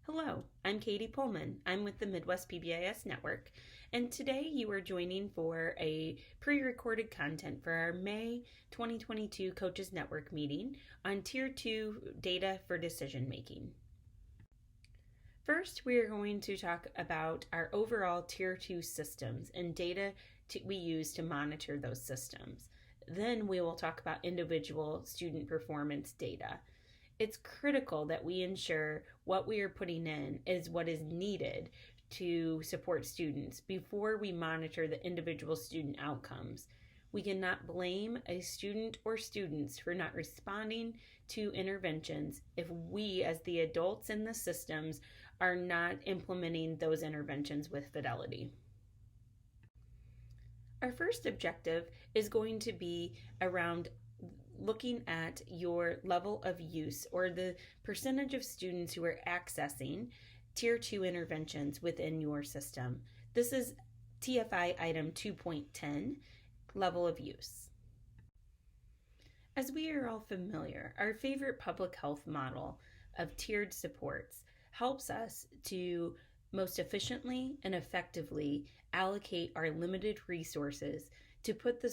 Hello, I'm Katie Pullman. I'm with the Midwest PBIS Network, and today you are joining for a pre-recorded content for our May 2022 Coaches Network meeting on Tier 2 data for decision making. First, we are going to talk about our overall Tier 2 systems and data we use to monitor those systems. Then we will talk about individual student performance data. It's critical that we ensure what we are putting in is what is needed to support students before we monitor the individual student outcomes. We cannot blame a student or students for not responding to interventions if we, as the adults in the systems, are not implementing those interventions with fidelity. Our first objective is going to be around looking at your level of use or the percentage of students who are accessing Tier 2 interventions within your system. This is TFI item 2.10, level of use. As we are all familiar, our favorite public health model of tiered supports helps us to most efficiently and effectively allocate our limited resources to put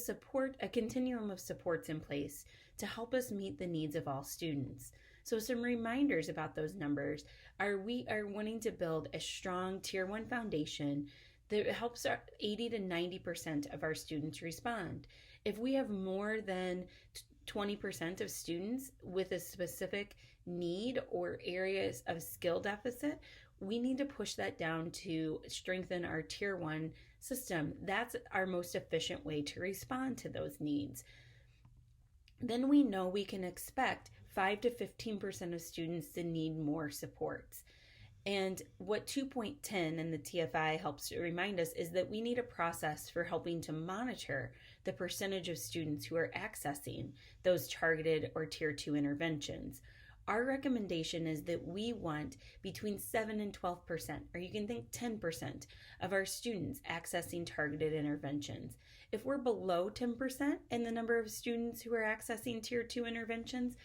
a continuum of supports in place to help us meet the needs of all students. So some reminders about those numbers are we are wanting to build a strong Tier 1 foundation that helps 80 to 90% of our students respond. If we have more than 20% of students with a specific need or areas of skill deficit, we need to push that down to strengthen our Tier 1 system. That's our most efficient way to respond to those needs. Then we know we can expect 5 to 15% of students to need more supports. And what 2.10 in the TFI helps to remind us is that we need a process for helping to monitor the percentage of students who are accessing those targeted or Tier 2 interventions. Our recommendation is that we want between 7 and 12%, or you can think 10% of our students accessing targeted interventions. If we're below 10% in the number of students who are accessing Tier 2 interventions,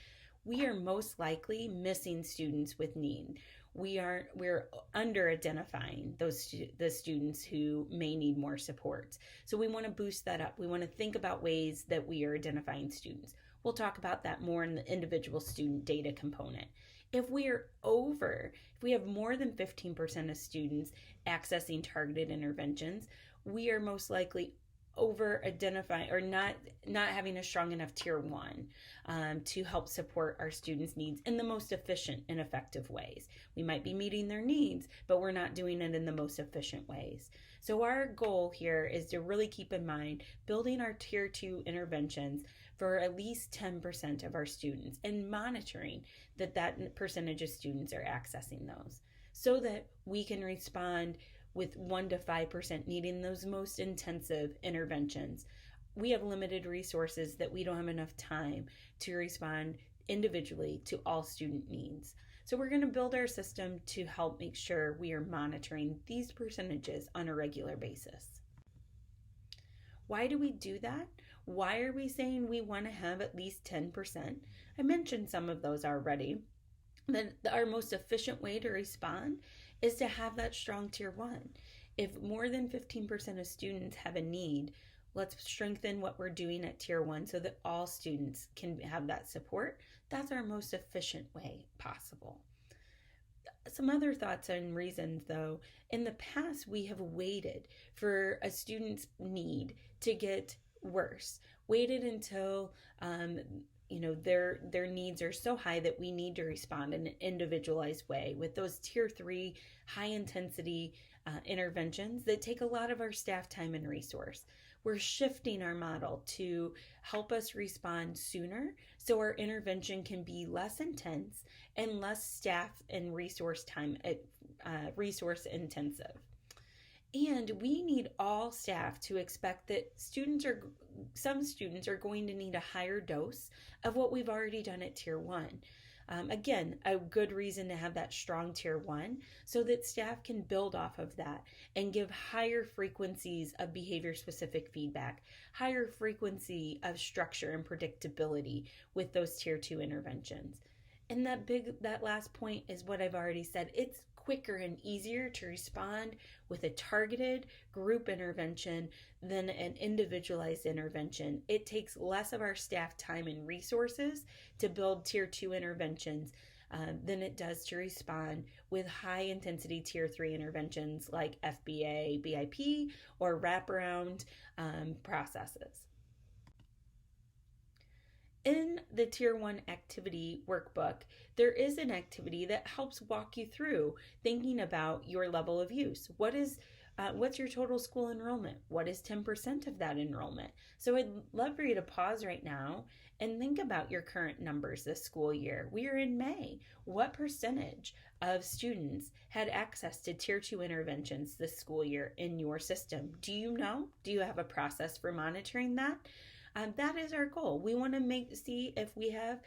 we are most likely missing students with need. We're under-identifying the students who may need more support. So we want to boost that up. We want to think about ways that we are identifying students. We'll talk about that more in the individual student data component. If we have more than 15% of students accessing targeted interventions, we are most likely over-identifying or not having a strong enough Tier 1 to help support our students' needs in the most efficient and effective ways. We might be meeting their needs, but we're not doing it in the most efficient ways. So our goal here is to really keep in mind building our Tier 2 interventions for at least 10% of our students and monitoring that percentage of students are accessing those so that we can respond with 1 to 5% needing those most intensive interventions. We have limited resources that we don't have enough time to respond individually to all student needs. So we're going to build our system to help make sure we are monitoring these percentages on a regular basis. Why do we do that? Why are we saying we want to have at least 10%? I mentioned some of those already. But our most efficient way to respond is to have that strong Tier 1. If more than 15% of students have a need, let's strengthen what we're doing at Tier 1 so that all students can have that support. That's our most efficient way possible. Some other thoughts and reasons, though. In the past, we have waited for a student's need to get worse, waited until their needs are so high that we need to respond in an individualized way with those Tier 3 high intensity interventions that take a lot of our staff time and resource. We're shifting our model to help us respond sooner so our intervention can be less intense and less staff and resource intensive. And we need all staff to expect that some students are going to need a higher dose of what we've already done at Tier 1. Again, a good reason to have that strong Tier 1 so that staff can build off of that and give higher frequencies of behavior-specific feedback, higher frequency of structure and predictability with those Tier 2 interventions. And that last point is what I've already said. It's quicker and easier to respond with a targeted group intervention than an individualized intervention. It takes less of our staff time and resources to build tier 2 interventions than it does to respond with high intensity tier 3 interventions like FBA, BIP, or wraparound processes. In the Tier 1 activity workbook, there is an activity that helps walk you through thinking about your level of use. What's your total school enrollment? What is 10% of that enrollment? So I'd love for you to pause right now and think about your current numbers this school year. We are in May. What percentage of students had access to Tier 2 interventions this school year in your system? Do you know? Do you have a process for monitoring that? That is our goal. We want to see if we have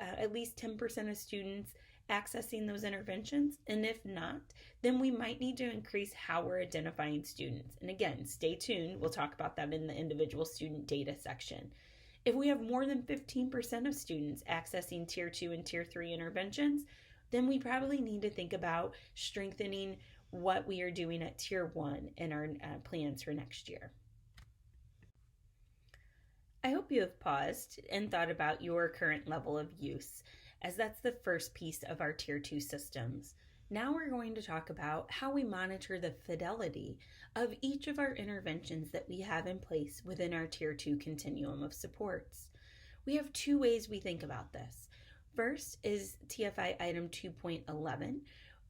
at least 10% of students accessing those interventions, and if not, then we might need to increase how we're identifying students. And again, stay tuned. We'll talk about that in the individual student data section. If we have more than 15% of students accessing Tier 2 and Tier 3 interventions, then we probably need to think about strengthening what we are doing at Tier 1 in our plans for next year. I hope you have paused and thought about your current level of use, as that's the first piece of our Tier 2 systems. Now we're going to talk about how we monitor the fidelity of each of our interventions that we have in place within our Tier 2 continuum of supports. We have two ways we think about this. First is TFI item 2.11.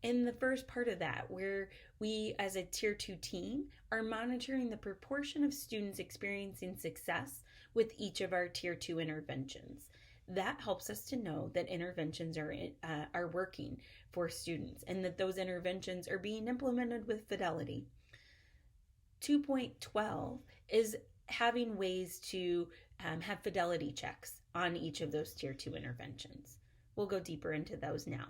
In the first part of that, where we as a Tier 2 team are monitoring the proportion of students experiencing success with each of our Tier 2 interventions. That helps us to know that interventions are working for students and that those interventions are being implemented with fidelity. 2.12 is having ways to have fidelity checks on each of those Tier 2 interventions. We'll go deeper into those now.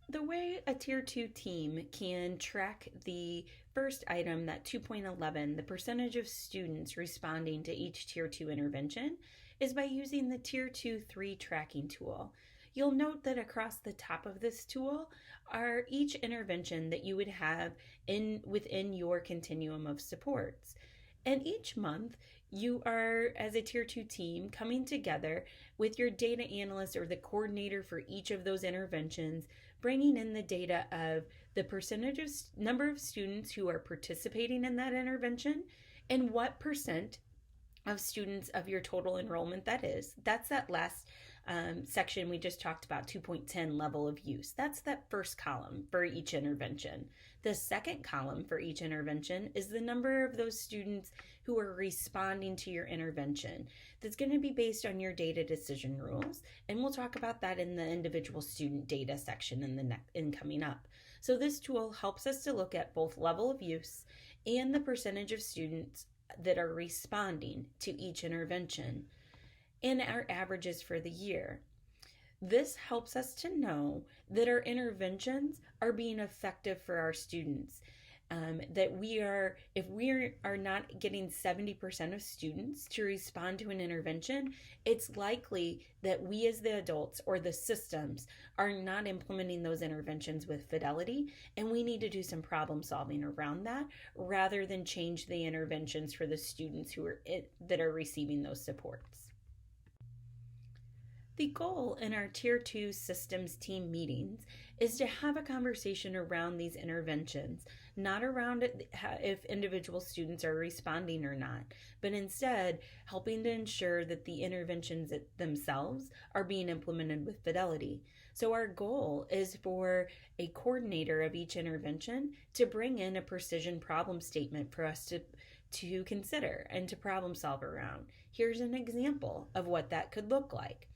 The way a Tier 2 team can track the first item, that 2.11, the percentage of students responding to each Tier 2 intervention, is by using the Tier 2-3 tracking tool. You'll note that across the top of this tool are each intervention that you would have within your continuum of supports. And each month, you are, as a Tier 2 team, coming together with your data analyst or the coordinator for each of those interventions, bringing in the data of the percentage of number of students who are participating in that intervention and what percent of students of your total enrollment that is. That's that last section we just talked about, 2.10 level of use. That's that first column for each intervention. The second column for each intervention is the number of those students who are responding to your intervention. That's going to be based on your data decision rules, and we'll talk about that in the individual student data section in coming up. So this tool helps us to look at both level of use and the percentage of students that are responding to each intervention and our averages for the year. This helps us to know that our interventions are being effective for our students. That if we are not getting 70% of students to respond to an intervention, it's likely that we as the adults or the systems are not implementing those interventions with fidelity, and we need to do some problem solving around that rather than change the interventions for the students that are receiving those supports. The goal in our Tier 2 systems team meetings is to have a conversation around these interventions, not around if individual students are responding or not, but instead helping to ensure that the interventions themselves are being implemented with fidelity. So our goal is for a coordinator of each intervention to bring in a precision problem statement for us to consider and to problem solve around. Here's an example of what that could look like.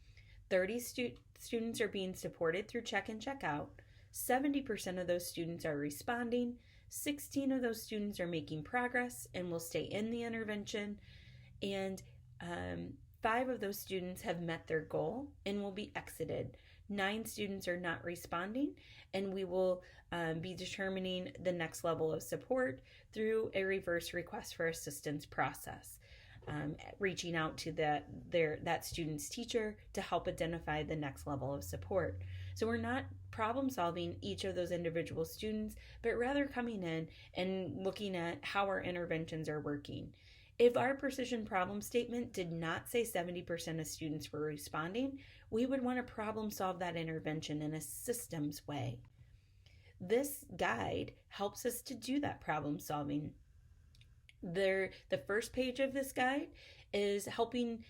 30 students are being supported through check and check out. 70% of those students are responding. 16 of those students are making progress and will stay in the intervention. And 5 of those students have met their goal and will be exited. 9 students are not responding, and we will be determining the next level of support through a reverse request for assistance process. Reaching out to that student's teacher to help identify the next level of support. So we're not problem solving each of those individual students, but rather coming in and looking at how our interventions are working. If our precision problem statement did not say 70% of students were responding, we would want to problem solve that intervention in a systems way. This guide helps us to do that problem solving. The first page of this guide is helping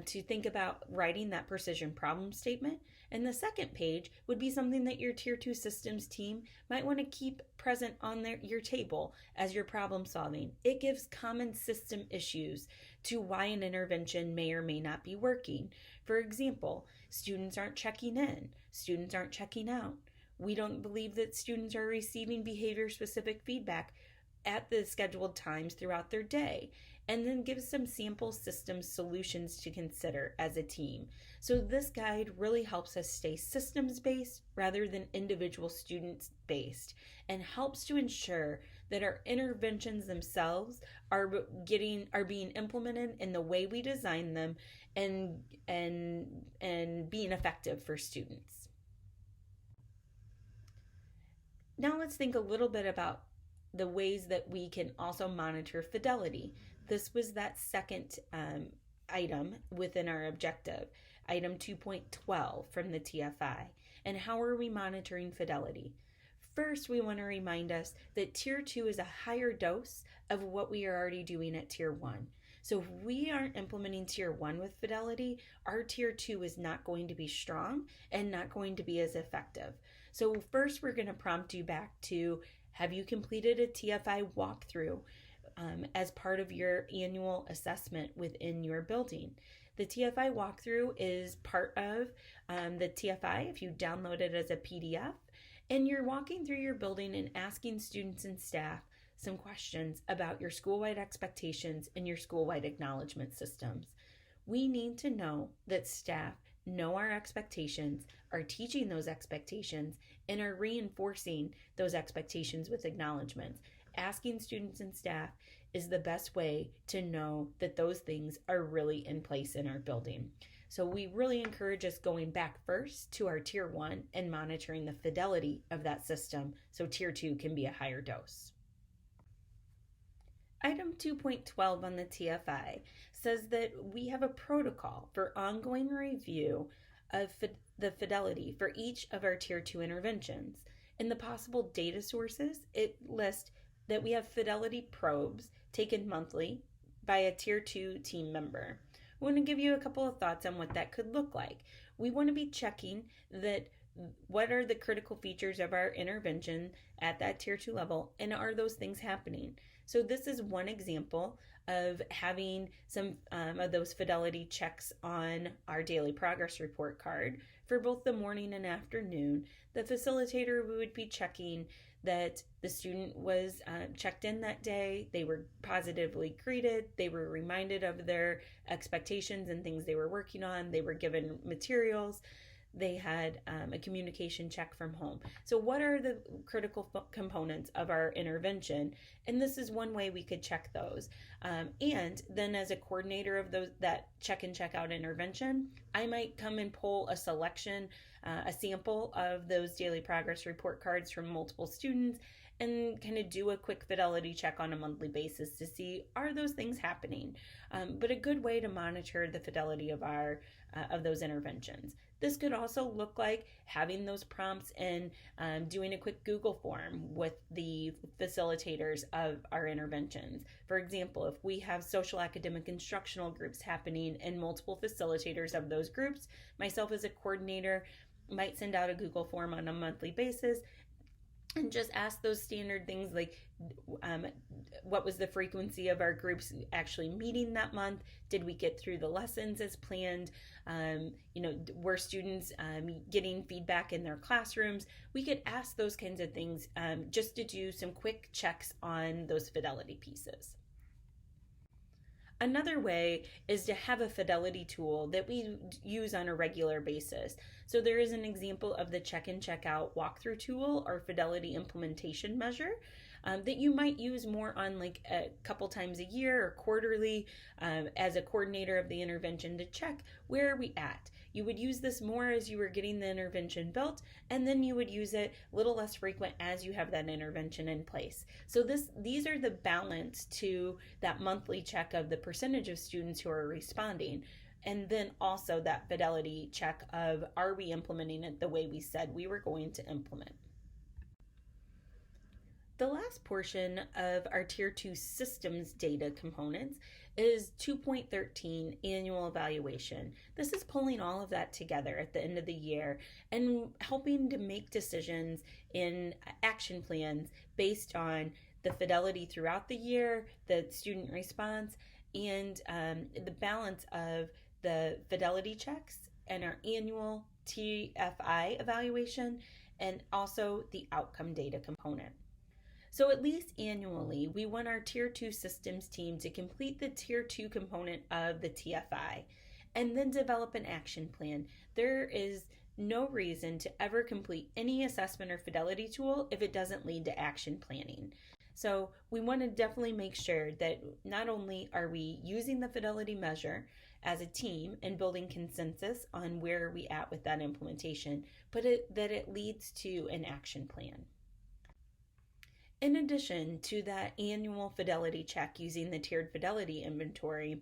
to think about writing that precision problem statement. And the second page would be something that your Tier 2 systems team might want to keep present on your table as you're problem solving. It gives common system issues to why an intervention may or may not be working. For example, students aren't checking in, students aren't checking out. We don't believe that students are receiving behavior-specific feedback at the scheduled times throughout their day, and then give some sample system solutions to consider as a team. So this guide really helps us stay systems-based rather than individual students-based, and helps to ensure that our interventions themselves are being implemented in the way we design them and being effective for students. Now let's think a little bit about the ways that we can also monitor fidelity. This was that second item within our objective, item 2.12 from the TFI. And how are we monitoring fidelity? First, we want to remind us that Tier 2 is a higher dose of what we are already doing at Tier 1. So if we aren't implementing Tier 1 with fidelity, our Tier 2 is not going to be strong and not going to be as effective. So first, we're going to prompt you back to, have you completed a TFI walkthrough as part of your annual assessment within your building? The TFI walkthrough is part of the TFI if you download it as a PDF, and you're walking through your building and asking students and staff some questions about your school-wide expectations and your school-wide acknowledgement systems. We need to know that staff know our expectations, are teaching those expectations, and are reinforcing those expectations with acknowledgments. Asking students and staff is the best way to know that those things are really in place in our building. So we really encourage us going back first to our Tier 1 and monitoring the fidelity of that system so Tier 2 can be a higher dose. Item 2.12 on the TFI says that we have a protocol for ongoing review of the fidelity for each of our Tier 2 interventions. In the possible data sources, it lists that we have fidelity probes taken monthly by a Tier 2 team member. I want to give you a couple of thoughts on what that could look like. We want to be checking that what are the critical features of our intervention at that Tier 2 level, and are those things happening? So this is one example of having some of those fidelity checks on our daily progress report card. For both the morning and afternoon, the facilitator would be checking that the student was checked in that day, they were positively greeted, they were reminded of their expectations and things they were working on, they were given materials, they had a communication check from home. So what are the critical components of our intervention? And this is one way we could check those. And then as a coordinator of that check and check out intervention, I might come and pull a selection, a sample of those daily progress report cards from multiple students and kind of do a quick fidelity check on a monthly basis to see, are those things happening? But a good way to monitor the fidelity of of those interventions. This could also look like having those prompts and doing a quick Google form with the facilitators of our interventions. For example, if we have social academic instructional groups happening and multiple facilitators of those groups, myself as a coordinator might send out a Google form on a monthly basis and just ask those standard things like what was the frequency of our groups actually meeting that month? Did we get through the lessons as planned? Were students getting feedback in their classrooms? We could ask those kinds of things just to do some quick checks on those fidelity pieces. Another way is to have a fidelity tool that we use on a regular basis. So there is an example of the check in, check out walkthrough tool or fidelity implementation measure that you might use more on like a couple times a year or quarterly as a coordinator of the intervention to check where are we at. You would use this more as you were getting the intervention built, and then you would use it a little less frequent as you have that intervention in place. So these are the balance to that monthly check of the percentage of students who are responding. And then also that fidelity check of, are we implementing it the way we said we were going to implement? The last portion of our Tier 2 systems data components is 2.13 annual evaluation. This is pulling all of that together at the end of the year and helping to make decisions in action plans based on the fidelity throughout the year, the student response, and the balance of the fidelity checks and our annual TFI evaluation, and also the outcome data component. So at least annually, we want our Tier 2 systems team to complete the Tier 2 component of the TFI and then develop an action plan. There is no reason to ever complete any assessment or fidelity tool if it doesn't lead to action planning. So we want to definitely make sure that not only are we using the fidelity measure as a team and building consensus on where are we at with that implementation, but that it leads to an action plan. In addition to that annual fidelity check using the tiered fidelity inventory,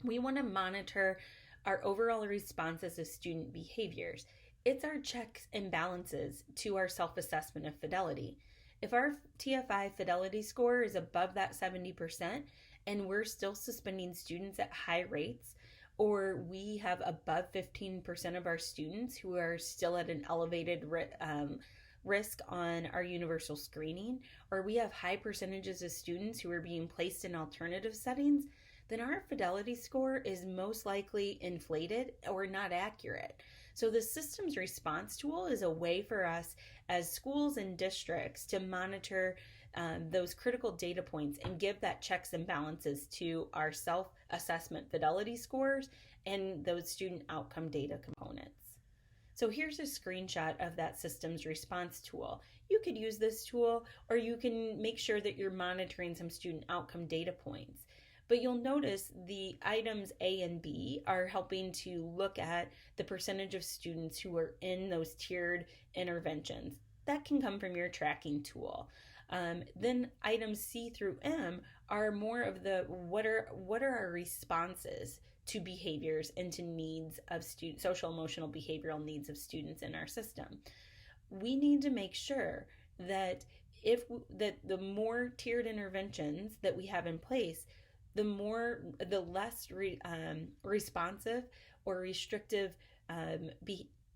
we want to monitor our overall responses of student behaviors. It's our checks and balances to our self-assessment of fidelity. If our TFI fidelity score is above that 70% and we're still suspending students at high rates, or we have above 15% of our students who are still at an elevated risk on our universal screening, or we have high percentages of students who are being placed in alternative settings, then our fidelity score is most likely inflated or not accurate. So the systems response tool is a way for us as schools and districts to monitor those critical data points and give that checks and balances to our self-assessment fidelity scores and those student outcome data components. So here's a screenshot of that systems response tool. You could use this tool, or you can make sure that you're monitoring some student outcome data points. But you'll notice the items A and B are helping to look at the percentage of students who are in those tiered interventions. That can come from your tracking tool. Then items C through M are more of the what are our responses to behaviors and to needs of social emotional behavioral needs of students in our system. We need to make sure that the more tiered interventions that we have in place, the less responsive or restrictive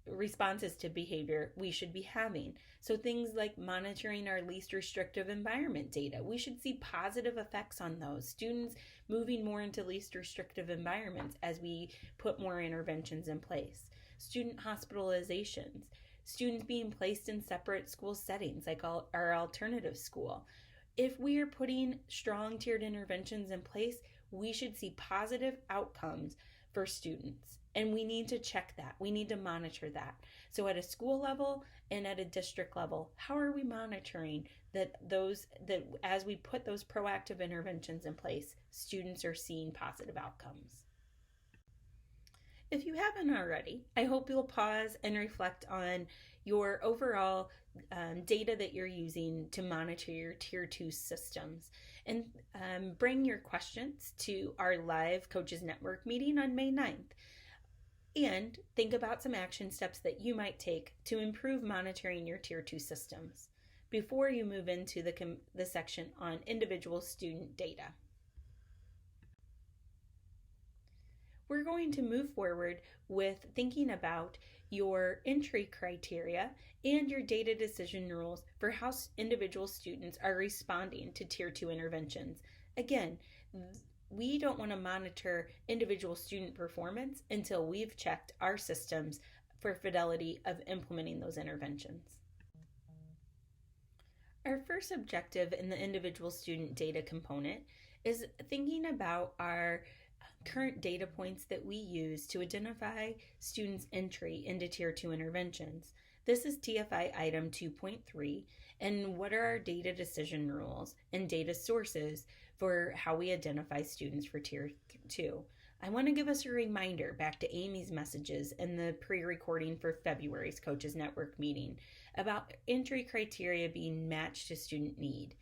responses to behavior we should be having. So things like monitoring our least restrictive environment data, we should see positive effects on those. Students moving more into least restrictive environments as we put more interventions in place. Student hospitalizations, students being placed in separate school settings like our alternative school. If we are putting strong tiered interventions in place, we should see positive outcomes for students. And we need to check that. We need to monitor that. So at a school level and at a district level, how are we monitoring that as we put those proactive interventions in place, students are seeing positive outcomes? If you haven't already, I hope you'll pause and reflect on your overall data that you're using to monitor your Tier 2 systems, and bring your questions to our live Coaches Network meeting on May 9th. And think about some action steps that you might take to improve monitoring your Tier 2 systems before you move into the section on individual student data. We're going to move forward with thinking about your entry criteria and your data decision rules for how individual students are responding to Tier 2 interventions. Again, we don't want to monitor individual student performance until we've checked our systems for fidelity of implementing those interventions. Our first objective in the individual student data component is thinking about our current data points that we use to identify students' entry into Tier 2 interventions. This is TFI item 2.3, and what are our data decision rules and data sources for how we identify students for Tier 2. I want to give us a reminder back to Amy's messages in the pre-recording for February's Coaches Network meeting about entry criteria being matched to student need.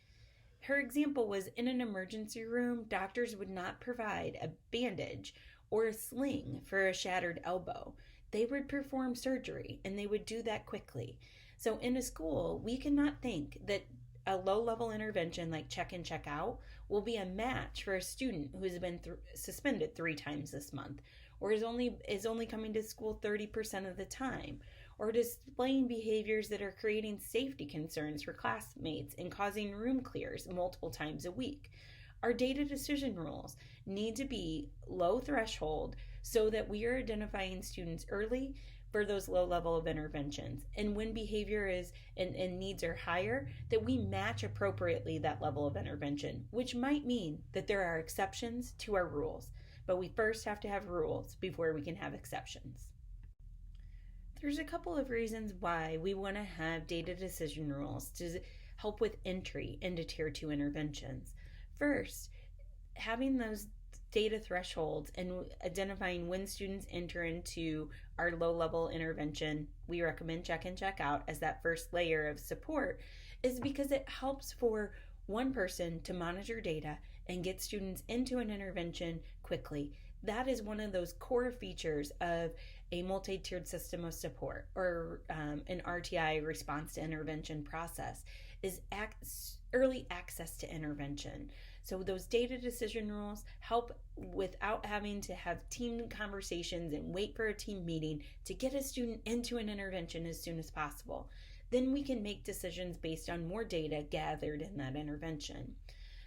Her example was in an emergency room, doctors would not provide a bandage or a sling for a shattered elbow. They would perform surgery, and they would do that quickly. So in a school, we cannot think that a low-level intervention like check in, check out will be a match for a student who has been suspended 3 times this month, or is only coming to school 30% of the time, or displaying behaviors that are creating safety concerns for classmates and causing room clears multiple times a week. Our data decision rules need to be low threshold so that we are identifying students early for those low level of interventions. And when behavior is and needs are higher, that we match appropriately that level of intervention, which might mean that there are exceptions to our rules. But we first have to have rules before we can have exceptions. There's a couple of reasons why we want to have data decision rules to help with entry into Tier 2 interventions. First, having those data thresholds and identifying when students enter into our low-level intervention, we recommend check in, check out as that first layer of support, is because it helps for one person to monitor data and get students into an intervention quickly. That is one of those core features of a multi-tiered system of support, or an RTI, response to intervention process, is early access to intervention. So those data decision rules help without having to have team conversations and wait for a team meeting to get a student into an intervention as soon as possible. Then we can make decisions based on more data gathered in that intervention.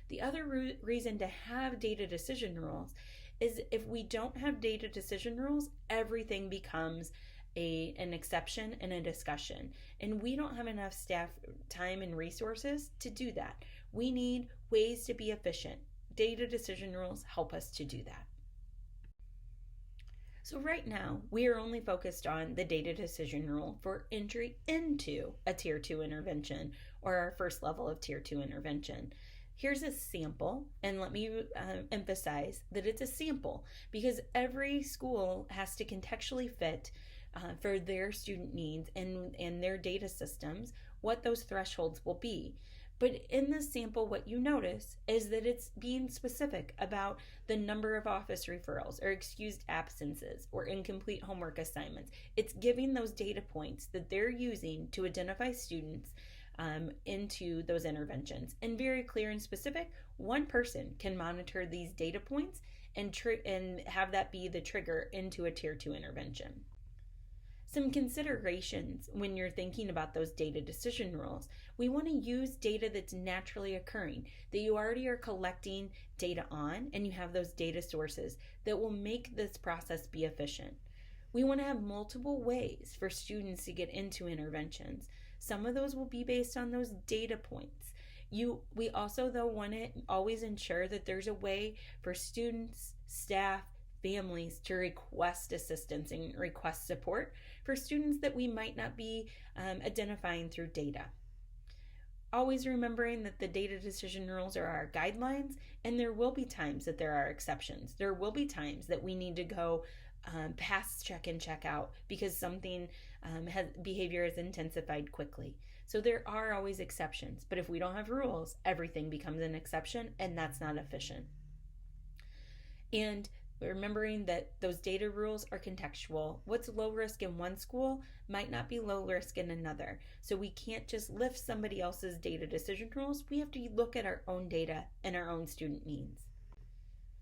The other reason to have data decision rules is if we don't have data decision rules, everything becomes an exception and a discussion. And we don't have enough staff time and resources to do that. We need ways to be efficient. Data decision rules help us to do that. So right now, we are only focused on the data decision rule for entry into a Tier 2 intervention, or our first level of Tier 2 intervention. Here's a sample, and let me emphasize that it's a sample because every school has to contextually fit for their student needs and their data systems what those thresholds will be. But in this sample, what you notice is that it's being specific about the number of office referrals or excused absences or incomplete homework assignments. It's giving those data points that they're using to identify students into those interventions. And very clear and specific, one person can monitor these data points and have that be the trigger into a Tier 2 intervention. Some considerations when you're thinking about those data decision rules. We want to use data that's naturally occurring, that you already are collecting data on, and you have those data sources that will make this process be efficient. We want to have multiple ways for students to get into interventions. Some of those will be based on those data points. We also, though, want to always ensure that there's a way for students, staff, families to request assistance and request support for students that we might not be identifying through data. Always remembering that the data decision rules are our guidelines, and there will be times that there are exceptions. There will be times that we need to go past check in, check out because something behavior has intensified quickly. So there are always exceptions, but if we don't have rules, everything becomes an exception, and that's not efficient. And remembering that those data rules are contextual. What's low risk in one school might not be low risk in another. So we can't just lift somebody else's data decision rules. We have to look at our own data and our own student needs.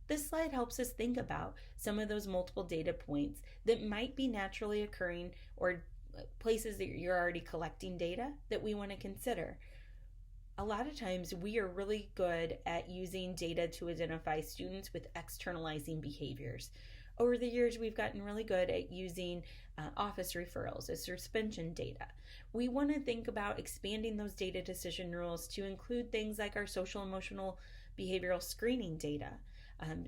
This slide helps us think about some of those multiple data points that might be naturally occurring or places that you're already collecting data that we want to consider. A lot of times we are really good at using data to identify students with externalizing behaviors. Over the years, we've gotten really good at using office referrals as suspension data. We want to think about expanding those data decision rules to include things like our social emotional behavioral screening data.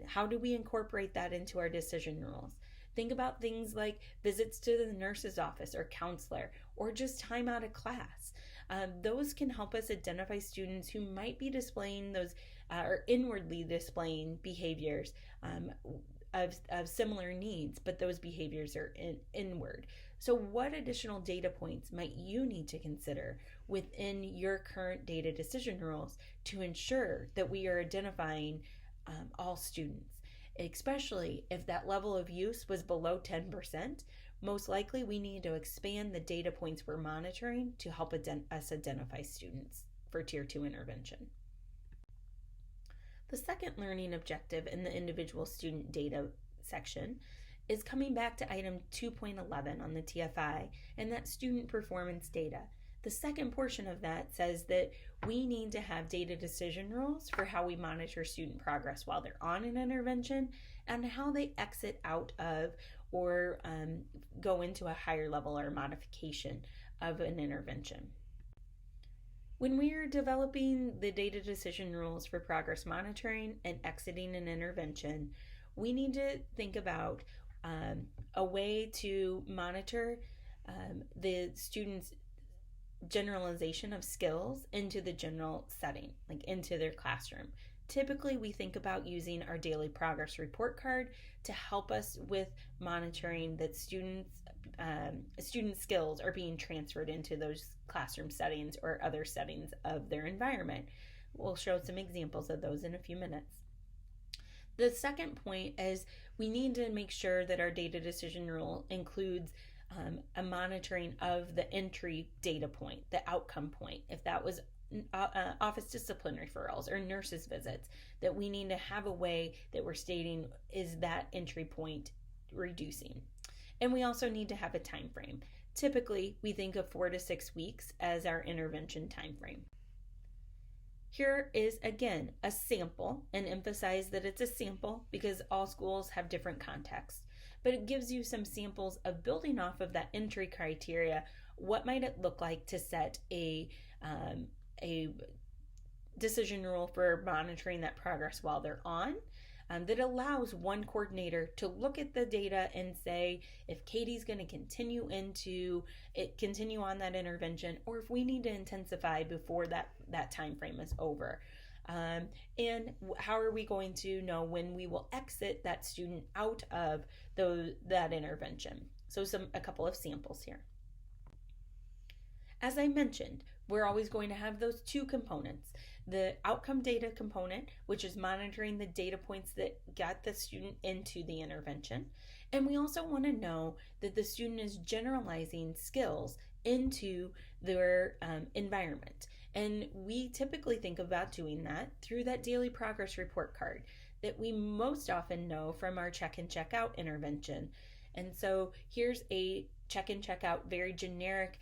How do we incorporate that into our decision rules? Think about things like visits to the nurse's office or counselor, or just time out of class. Those can help us identify students who might be displaying those or inwardly displaying behaviors of similar needs, but those behaviors are inward. So what additional data points might you need to consider within your current data decision rules to ensure that we are identifying all students? Especially if that level of use was below 10%, most likely we need to expand the data points we're monitoring to help us identify students for Tier 2 intervention. The second learning objective in the individual student data section is coming back to item 2.11 on the TFI, and that's student performance data. The second portion of that says that we need to have data decision rules for how we monitor student progress while they're on an intervention and how they exit out of or go into a higher level or modification of an intervention. When we are developing the data decision rules for progress monitoring and exiting an intervention, we need to think about a way to monitor the students' generalization of skills into the general setting, like into their classroom. Typically, we think about using our daily progress report card to help us with monitoring that student skills are being transferred into those classroom settings or other settings of their environment. We'll show some examples of those in a few minutes. The second point is we need to make sure that our data decision rule includes a monitoring of the entry data point, the outcome point. If that was office discipline referrals or nurses visits, that we need to have a way that we're stating is that entry point reducing. And we also need to have a time frame. Typically, we think of 4 to 6 weeks as our intervention time frame. Here is, again, a sample, and emphasize that it's a sample because all schools have different contexts. But it gives you some samples of building off of that entry criteria. What might it look like to set a decision rule for monitoring that progress while they're on? That allows one coordinator to look at the data and say if Katie's going to continue on that intervention, or if we need to intensify before that time frame is over. And how are we going to know when we will exit that student out of that intervention? So a couple of samples here. As I mentioned, we're always going to have those two components. The outcome data component, which is monitoring the data points that got the student into the intervention. And we also want to know that the student is generalizing skills into their environment. And we typically think about doing that through that daily progress report card that we most often know from our check and check out intervention. And so here's a check and check out, very generic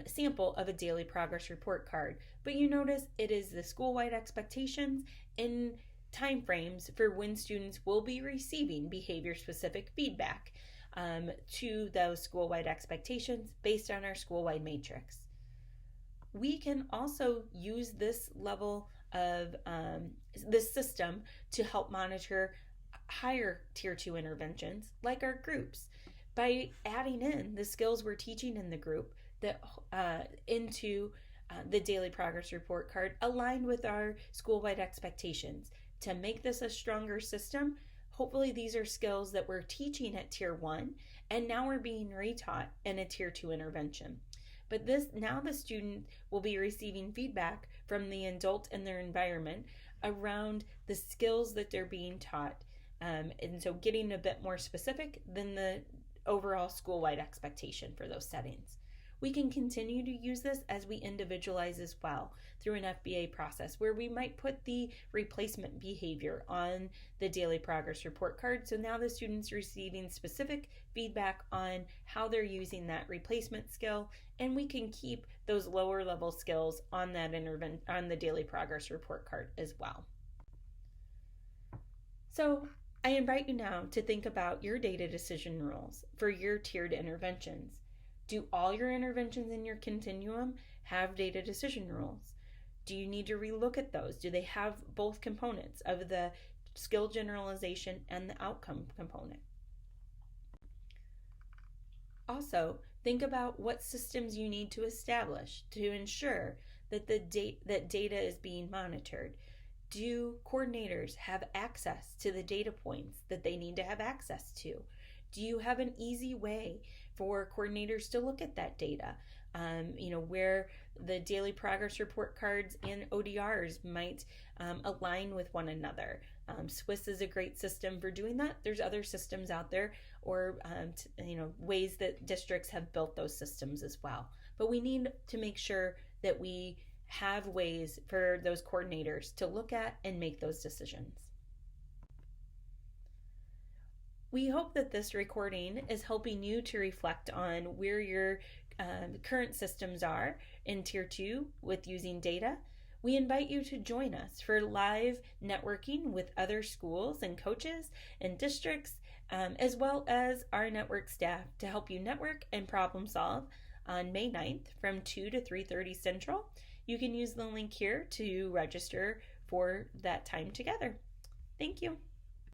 sample of a daily progress report card. But you notice it is the school-wide expectations and timeframes for when students will be receiving behavior-specific feedback to those school-wide expectations based on our school-wide matrix. We can also use this level of this system to help monitor higher Tier 2 interventions like our groups by adding in the skills we're teaching in the group that into the daily progress report card aligned with our school-wide expectations to make this a stronger system. Hopefully these are skills that we're teaching at Tier 1 and now we're being retaught in a Tier 2 intervention. But now the student will be receiving feedback from the adult in their environment around the skills that they're being taught. And so getting a bit more specific than the overall school-wide expectation for those settings. We can continue to use this as we individualize as well through an FBA process where we might put the replacement behavior on the daily progress report card. So now the student's receiving specific feedback on how they're using that replacement skill, and we can keep those lower level skills on that on the daily progress report card as well. So I invite you now to think about your data decision rules for your tiered interventions. Do all your interventions in your continuum have data decision rules? Do you need to relook at those? Do they have both components of the skill generalization and the outcome component? Also, think about what systems you need to establish to ensure that that data is being monitored. Do coordinators have access to the data points that they need to have access to? Do you have an easy way for coordinators to look at that data? Where the daily progress report cards and ODRs might align with one another. Swiss is a great system for doing that. There's other systems out there, or ways that districts have built those systems as well. But we need to make sure that we have ways for those coordinators to look at and make those decisions. We hope that this recording is helping you to reflect on where your current systems are in Tier 2 with using data. We invite you to join us for live networking with other schools and coaches and districts, as well as our network staff, to help you network and problem solve on May 9th from 2 to 3:30 Central. You can use the link here to register for that time together. Thank you.